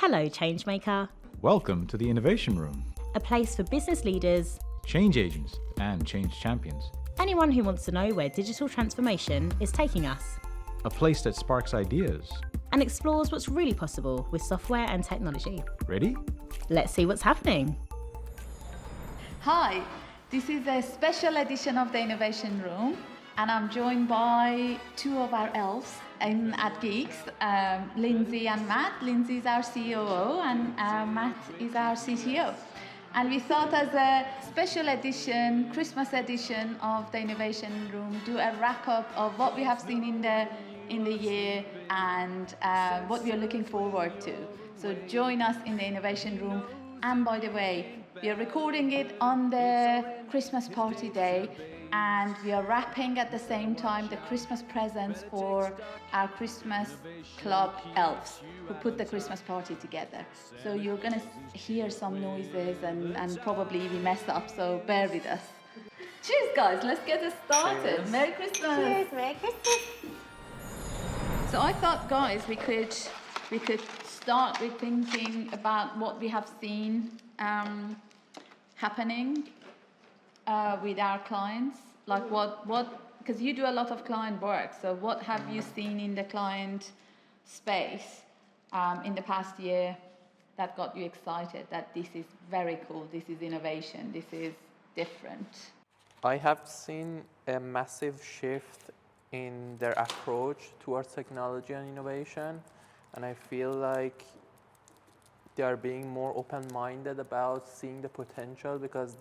Hello, Changemaker. Welcome to the Innovation Room. A place for business leaders, Change agents and change champions. anyone who wants to know where digital transformation is taking us, A place that sparks ideas. and explores what's really possible with software and technology. Ready? Let's see what's happening. Hi, this is a special edition of the Innovation Room, and I'm joined by two of our elves at Geeks, Lindsay and Matt. Lindsay is our COO and Matt is our CTO. And we thought as a special edition, Christmas edition of the Innovation Room, do a wrap-up of what we have seen in the year and what we are looking forward to. So join us in the Innovation Room. And by the way, we are recording it on the Christmas party day, and we are wrapping at the same time the Christmas presents for our Christmas club elves who put the Christmas party together. So you're going to hear some noises and probably we mess up, so bear with us. Cheers, guys. Let's get it started. Cheers. Merry Christmas. Cheers, Merry Christmas. So I thought, guys, we could start with thinking about what we have seen happening with our clients, like what because you do a lot of client work. So what have you seen in the client space in the past year that got you excited? That this is very cool. This is innovation. This is different. I have seen a massive shift in their approach towards technology and innovation, and I feel like they are being more open-minded about seeing the potential, because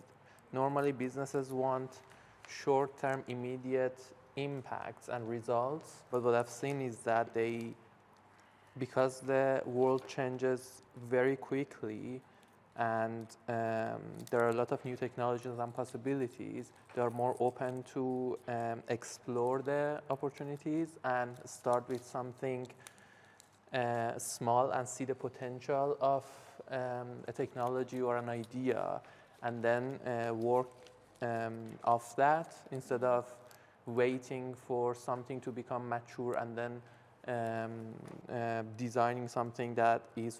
normally businesses want short-term immediate impacts and results, but what I've seen is that because the world changes very quickly and there are a lot of new technologies and possibilities, they are more open to explore the opportunities and start with something small and see the potential of a technology or an idea, and then work off that instead of waiting for something to become mature and then designing something that is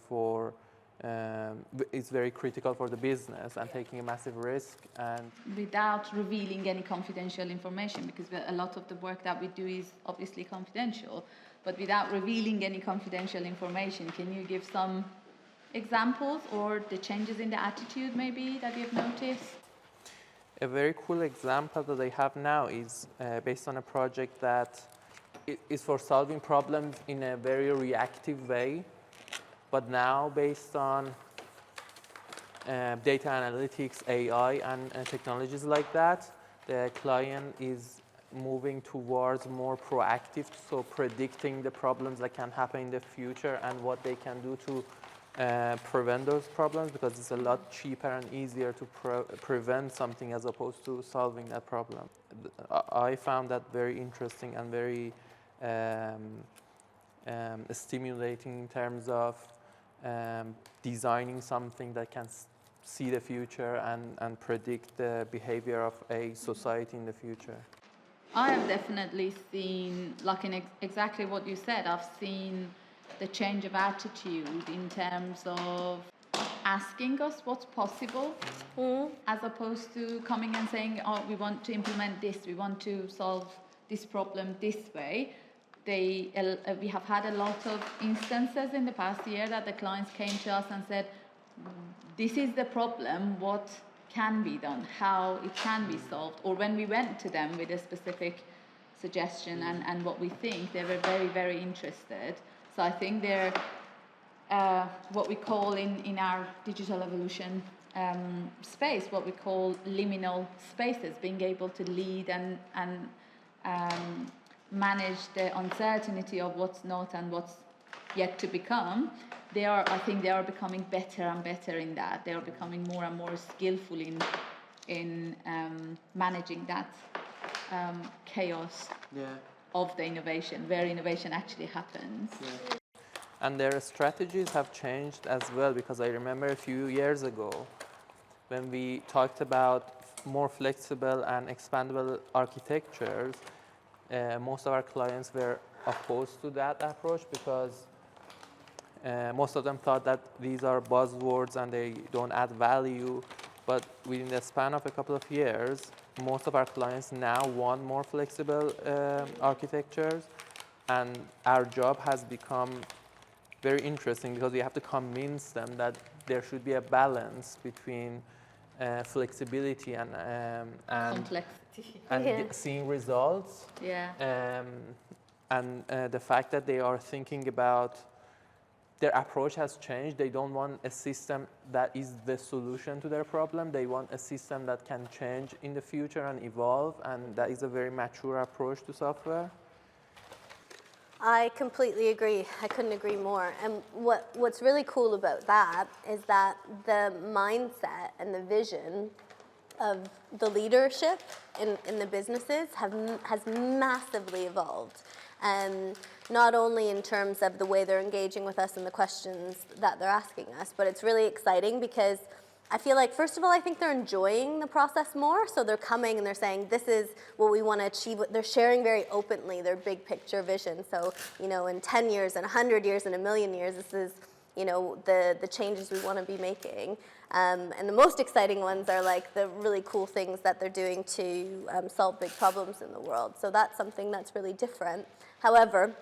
very critical for the business and taking a massive risk. And without revealing any confidential information, because a lot of the work that we do is obviously confidential, but without revealing any confidential information, can you give some examples or the changes in the attitude maybe that you've noticed? a very cool example that I have now is based on a project that is for solving problems in a very reactive way, but now based on data analytics, AI, and technologies like that, the client is moving towards more proactive, so predicting the problems that can happen in the future and what they can do to prevent those problems, because it's a lot cheaper and easier to prevent something as opposed to solving that problem. I found that very interesting and very stimulating in terms of designing something that can see the future and predict the behavior of a society in the future. I have definitely seen, like in exactly what you said, I've seen the change of attitude in terms of asking us what's possible, as opposed to coming and saying, oh, we want to implement this, we want to solve this problem this way. We have had a lot of instances in the past year that the clients came to us and said, this is the problem, what can be done, how it can be solved. Or when we went to them with a specific suggestion and what we think, they were very, very interested. So I think they're what we call in our digital evolution space, what we call liminal spaces, being able to lead and manage the uncertainty of what's not and what's yet to become. I think they are becoming better and better in that. They are becoming more and more skillful in managing that chaos of the innovation, where innovation actually happens. Yeah. And their strategies have changed as well, because I remember a few years ago when we talked about more flexible and expandable architectures, most of our clients were opposed to that approach, because Most of them thought that these are buzzwords and they don't add value. But within the span of a couple of years, most of our clients now want more flexible architectures. And our job has become very interesting because we have to convince them that there should be a balance between flexibility and Complexity. and seeing results. Yeah. And the fact that they are thinking about their approach has changed. They don't want a system that is the solution to their problem. They want a system that can change in the future and evolve, and that is a very mature approach to software. I completely agree. I couldn't agree more. And what's really cool about that is that the mindset and the vision of the leadership in the businesses has massively evolved. Not only in terms of the way they're engaging with us and the questions that they're asking us, but it's really exciting because I feel like, first of all, I think they're enjoying the process more. So they're coming and they're saying, this is what we want to achieve. They're sharing very openly their big picture vision. So, in 10 years and 100 years and 1,000,000 years, this is, the changes we want to be making. And the most exciting ones are like the really cool things that they're doing to solve big problems in the world. So that's something that's really different. However,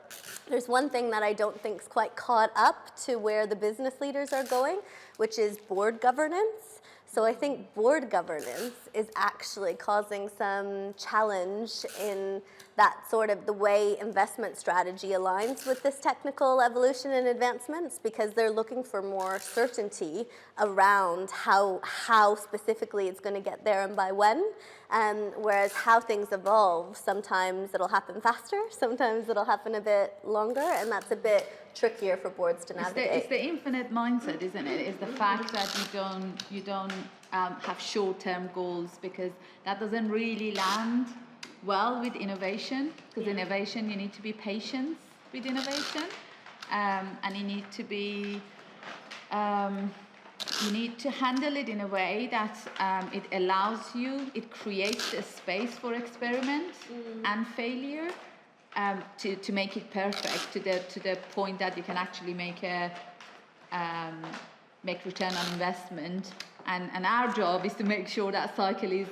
there's one thing that I don't think is quite caught up to where the business leaders are going, which is board governance. So I think board governance is actually causing some challenge in that sort of the way investment strategy aligns with this technical evolution and advancements, because they're looking for more certainty around how specifically it's going to get there and by when. Whereas how things evolve, sometimes it'll happen faster, sometimes it'll happen a bit longer, and that's a bit trickier for boards to navigate. It's the infinite mindset, isn't it? It's the fact that you don't have short-term goals, because that doesn't really land well with innovation. Because innovation, you need to be patient with innovation, and you need to be. You need to handle it in a way that it allows you, it creates a space for experiment and failure, to make it perfect to the point that you can actually make return on investment. And our job is to make sure that cycle is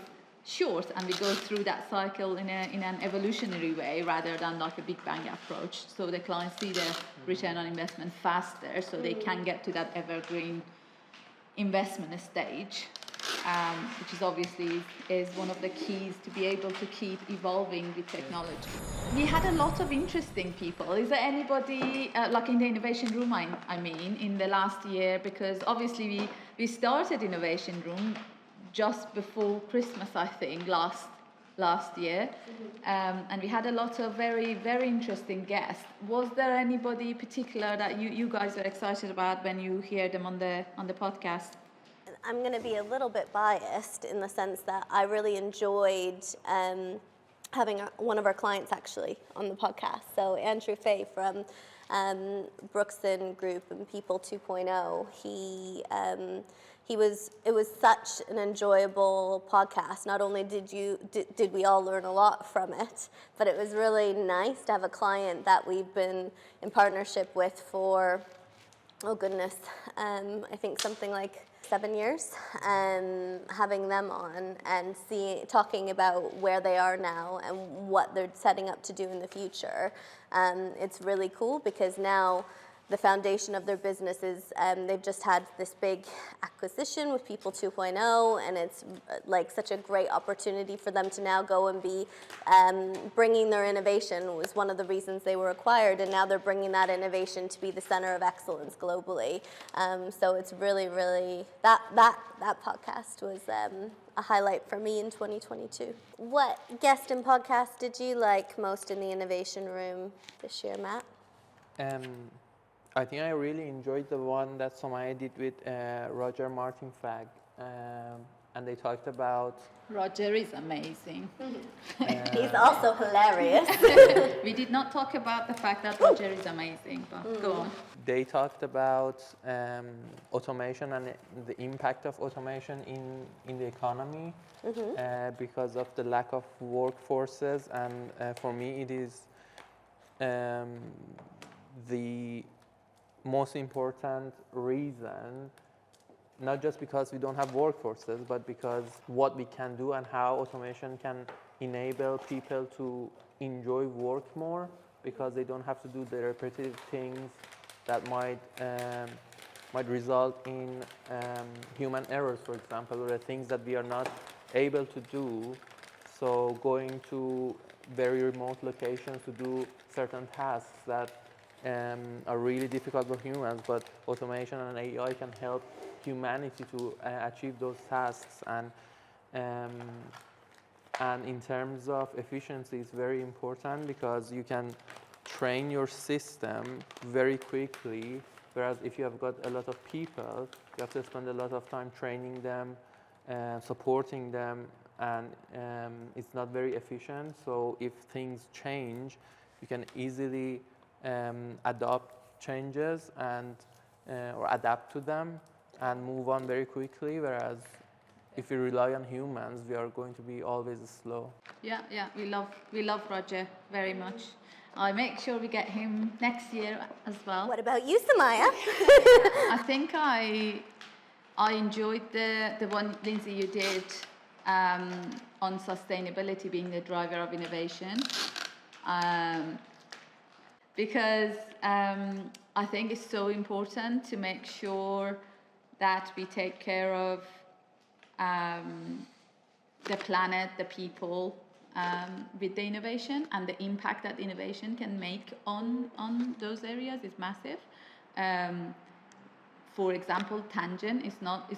short, and we go through that cycle in an evolutionary way rather than like a big bang approach. So the clients see the return on investment faster, so they can get to that evergreen investment stage, which is obviously is one of the keys to be able to keep evolving with technology. We had a lot of interesting people. Is there anybody, like in the innovation room, I mean, in the last year? Because obviously we started innovation room just before Christmas, I think, last year, and we had a lot of very, very interesting guests. Was there anybody particular that you guys were excited about when you hear them on the podcast? I'm going to be a little bit biased in the sense that I really enjoyed having one of our clients actually on the podcast. So Andrew Fay from Brookson Group and People 2.0, it was such an enjoyable podcast. Not only did we all learn a lot from it, but it was really nice to have a client that we've been in partnership with for, oh goodness, I think something like 7 years, having them on and talking about where they are now and what they're setting up to do in the future. It's really cool because now the foundation of their business is they've just had this big acquisition with People 2.0, and it's like such a great opportunity for them to now go and be bringing their innovation. Was one of the reasons they were acquired, and now they're bringing that innovation to be the center of excellence globally. So it's really, really, that podcast was a highlight for me in 2022. What guest and podcast did you like most in the innovation room this year, Matt? I think I really enjoyed the one that Somayeh did with Roger Martin Fag, and they talked about... Roger is amazing. He's also hilarious. We did not talk about the fact that Roger is amazing, but go on. They talked about automation and the impact of automation in the economy because of the lack of workforces, and for me it is the most important reason, not just because we don't have workforces, but because what we can do and how automation can enable people to enjoy work more, because they don't have to do the repetitive things that might result in human errors, for example, or the things that we are not able to do. So going to very remote locations to do certain tasks that are really difficult for humans, but automation and AI can help humanity to achieve those tasks. And in terms of efficiency, it's very important because you can train your system very quickly, whereas if you have got a lot of people, you have to spend a lot of time training them, supporting them, and it's not very efficient. So if things change, you can easily adopt changes and or adapt to them and move on very quickly, whereas if we rely on humans, we are going to be always slow. Yeah, we love Roger very much. I make sure we get him next year as well. What about you, Somayeh? I think I enjoyed the one, Lindsay, you did on sustainability being the driver of innovation, because I think it's so important to make sure that we take care of the planet, the people, with the innovation, and the impact that innovation can make on those areas is massive. For example, Tangent is not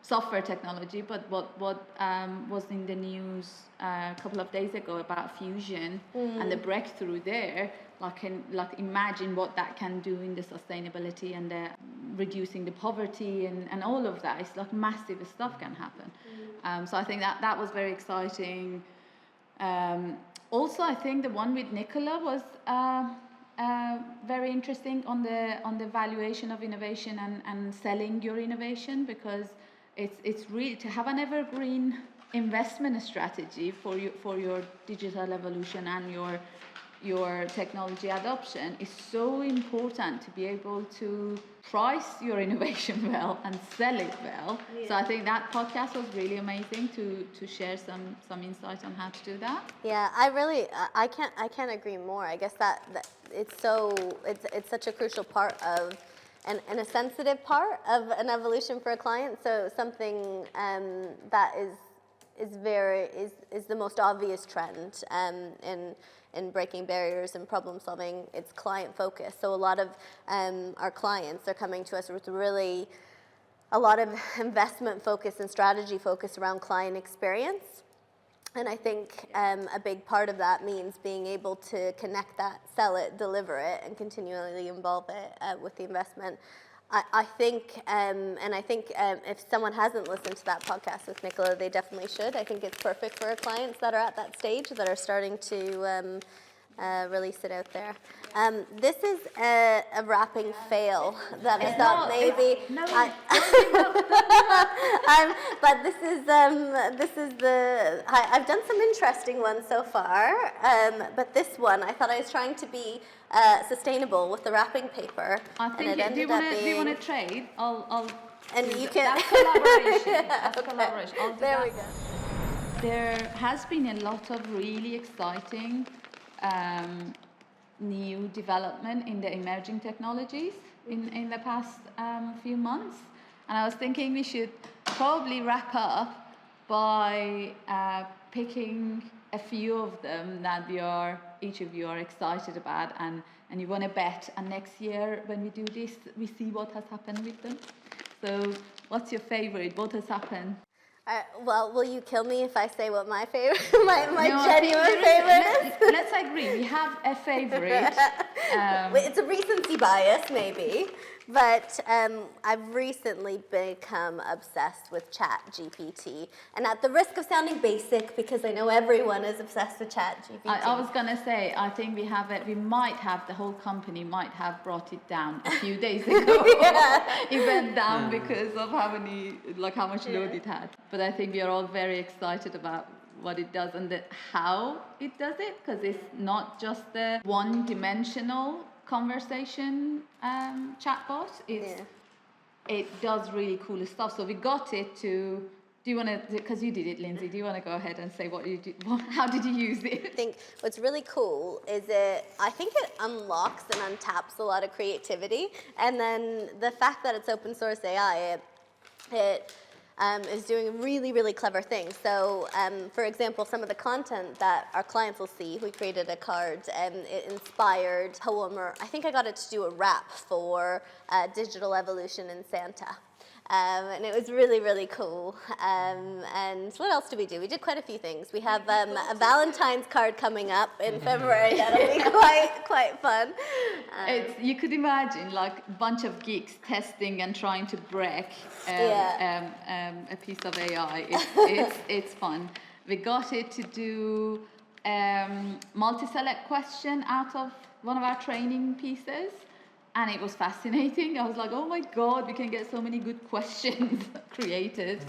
software technology, but what was in the news a couple of days ago about fusion and the breakthrough there. Like imagine what that can do in the sustainability and the reducing the poverty and all of that. It's like massive stuff can happen. So I think that was very exciting. Also, I think the one with Nicola was very interesting on the valuation of innovation and selling your innovation, because it's really to have an evergreen investment strategy for your digital evolution and your technology adoption is so important to be able to price your innovation well and sell it well. Yeah. So I think that podcast was really amazing to share some insights on how to do that. Yeah, I can't agree more. I guess that it's such a crucial part of and a sensitive part of an evolution for a client. So something that is the most obvious trend in breaking barriers and problem solving. It's client focused. So a lot of our clients are coming to us with really a lot of investment focus and strategy focus around client experience. And I think a big part of that means being able to connect that, sell it, deliver it, and continually involve it with the investment. I think if someone hasn't listened to that podcast with Nicola, they definitely should. I think it's perfect for our clients that are at that stage, that are starting to release it out there. This is a wrapping fail that I thought maybe. But this is the. I've done some interesting ones so far, but this one I thought I was trying to be sustainable with the wrapping paper. I think. Do you want to trade? I'll. And you can. That's collaboration. That's okay. Collaboration. There we go. There has been a lot of really exciting new development in the emerging technologies in the past few months. And I was thinking we should probably wrap up by picking a few of them that each of you are excited about and you want to bet. And next year when we do this, we see what has happened with them. So what's your favorite? What has happened? Well, will you kill me if I say what my favorite, my genuine favorite is? Let's agree. We have a favorite. It's a recency bias, maybe, but I've recently become obsessed with ChatGPT, and at the risk of sounding basic, because I know everyone is obsessed with ChatGPT. I was gonna say, I think we have it. We might have the whole company might have brought it down a few days ago. It went down because of how much load it had. But I think we are all very excited about what it does and how it does it, because it's not just the one-dimensional conversation chatbot. It does really cool stuff. So we got it to. Do you want to? Because you did it, Lindsay. Do you want to go ahead and say what you did? How did you use it? I think what's really cool is I think it unlocks and untaps a lot of creativity. And then the fact that it's open source AI, it is doing really, really clever things. So, for example, some of the content that our clients will see, we created a card and it inspired a poem, or I think I got it to do a rap for digital evolution in Santa. And it was really, really cool. And what else did we do? We did quite a few things. We have a Valentine's card coming up in February. That'll be quite fun. You could imagine like a bunch of geeks testing and trying to break a piece of AI. It's fun. We got it to do multi-select question out of one of our training pieces. And it was fascinating. I was like, oh my God, we can get so many good questions created.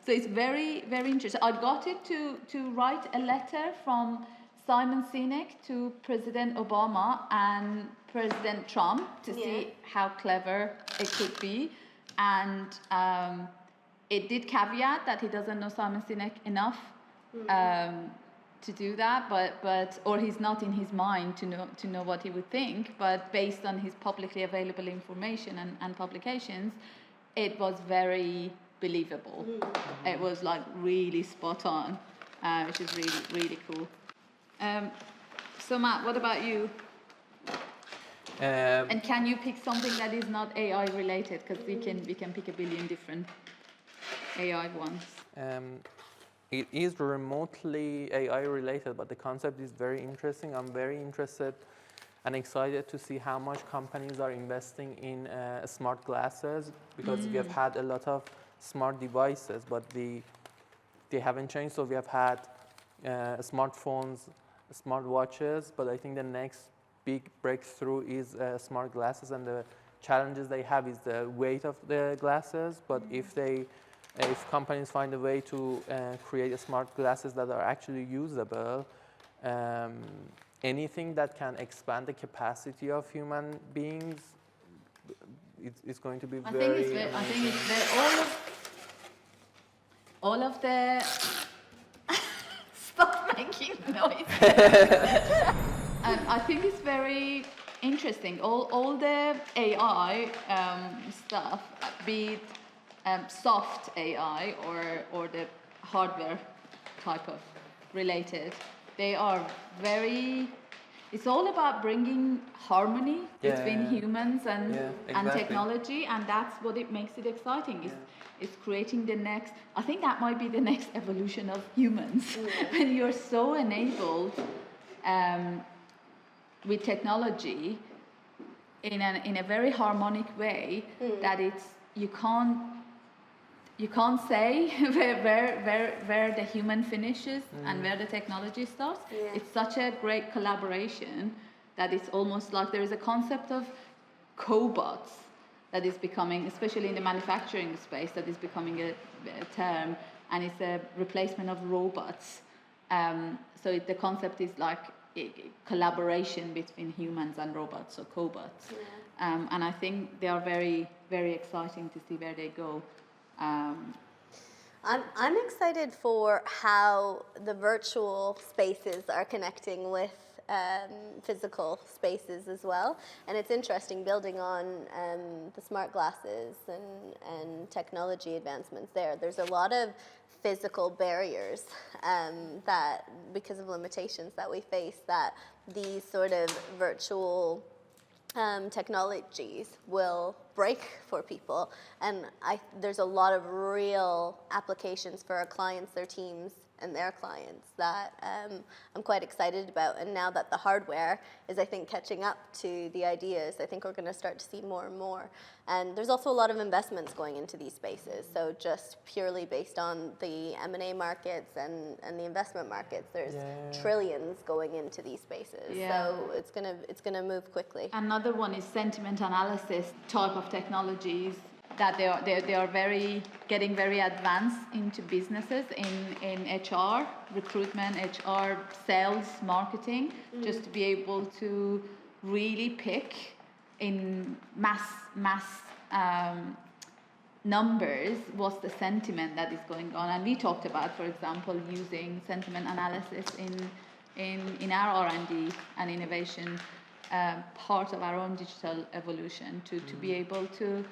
So it's very, very interesting. I got it to write a letter from Simon Sinek to President Obama and President Trump to see how clever it could be. And it did caveat that he doesn't know Simon Sinek enough to do that, or he's not in his mind to know what he would think. But based on his publicly available information and publications, it was very believable. It was like really spot on, which is really, really cool. So Matt, what about you? And can you pick something that is not AI related? Because we can pick a billion different AI ones. It is remotely AI related, but the concept is very interesting. I'm very interested and excited to see how much companies are investing in smart glasses, because we have had a lot of smart devices, but they haven't changed. So we have had smartphones, smart watches, but I think the next big breakthrough is smart glasses, and the challenges they have is the weight of the glasses. But if companies find a way to create smart glasses that are actually usable, anything that can expand the capacity of human beings, it's going to be I think it's very all of the stop making noise. I think it's very interesting. All the AI stuff, be it soft AI or the hardware type of related, they are very. It's all about bringing harmony between humans and technology, and that's what it makes it exciting. It's creating the next. I think that might be the next evolution of humans. When you're so enabled with technology in a very harmonic way that you can't say where the human finishes and where the technology starts. It's such a great collaboration that it's almost like there is a concept of cobots that is becoming, especially in the manufacturing space, that is becoming a term, and it's a replacement of robots. So the concept is like collaboration between humans and robots, so cobots. And I think they are very, very exciting to see where they go. I'm excited for how the virtual spaces are connecting with physical spaces as well, and it's interesting building on the smart glasses and technology advancements there. There's a lot of physical barriers that, because of limitations that we face, that these sort of virtual technologies will break for people, and there's a lot of real applications for our clients, their teams, and their clients that I'm quite excited about. And now that the hardware is, I think, catching up to the ideas, I think we're going to start to see more and more. And there's also a lot of investments going into these spaces. So just purely based on the M&A markets and the investment markets, there's trillions going into these spaces. So it's gonna move quickly. Another one is sentiment analysis type of technologies that they are getting very advanced into businesses in HR, recruitment, HR, sales, marketing, just to be able to really pick in mass numbers what's the sentiment that is going on. And we talked about, for example, using sentiment analysis in our R&D and innovation part of our own digital evolution to be able to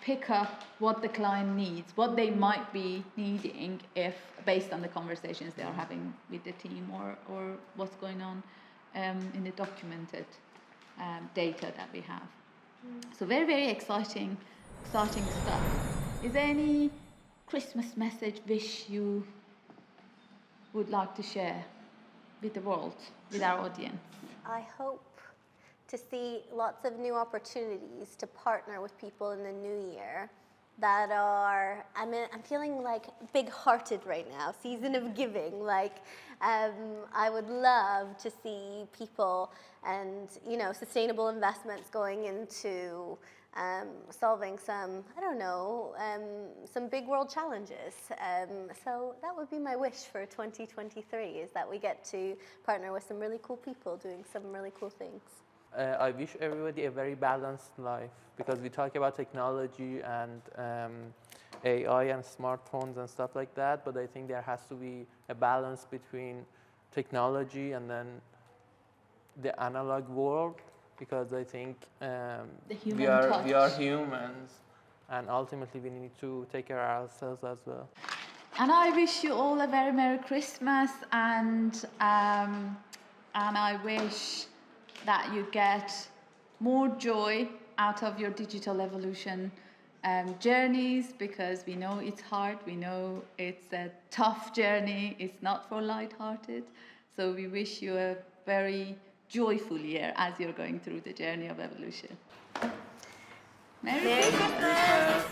pick up what the client needs, what they might be needing if based on the conversations they are having with the team or what's going on in the documented data that we have. So very, very exciting stuff. Is there any Christmas message, wish you would like to share with the world, with our audience? I hope to see lots of new opportunities to partner with people in the new year that are, I'm feeling like big-hearted right now, season of giving. Like, I would love to see people and, sustainable investments going into solving some, some big world challenges. So that would be my wish for 2023, is that we get to partner with some really cool people doing some really cool things. I wish everybody a very balanced life, because we talk about technology and AI and smartphones and stuff like that, but I think there has to be a balance between technology and then the analog world, because I think we are humans, and ultimately we need to take care of ourselves as well. And I wish you all a very Merry Christmas, and I wish that you get more joy out of your digital evolution journeys, because we know it's hard, we know it's a tough journey, it's not for light-hearted. So we wish you a very joyful year as you're going through the journey of evolution. Merry Christmas!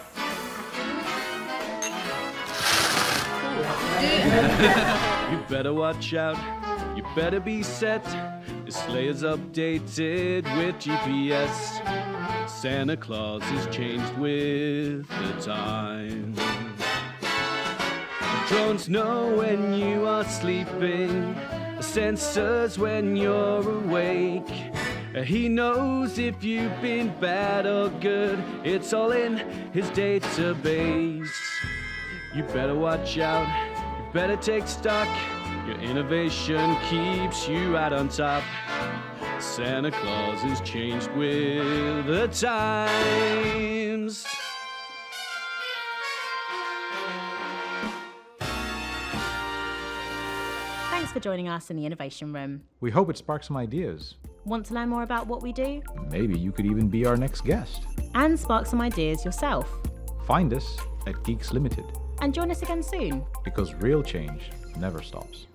You better watch out, you better be set. This sleigh is updated with GPS. Santa Claus is changed with the times. Drones know when you are sleeping, sensors when you're awake. He knows if you've been bad or good, it's all in his database. You better watch out, you better take stock. Your innovation keeps you right on top. Santa Claus is changed with the times. Thanks for joining us in the Innovation Room. We hope it sparks some ideas. Want to learn more about what we do? Maybe you could even be our next guest. And spark some ideas yourself. Find us at Geeks Limited, And join us again soon. because real change never stops.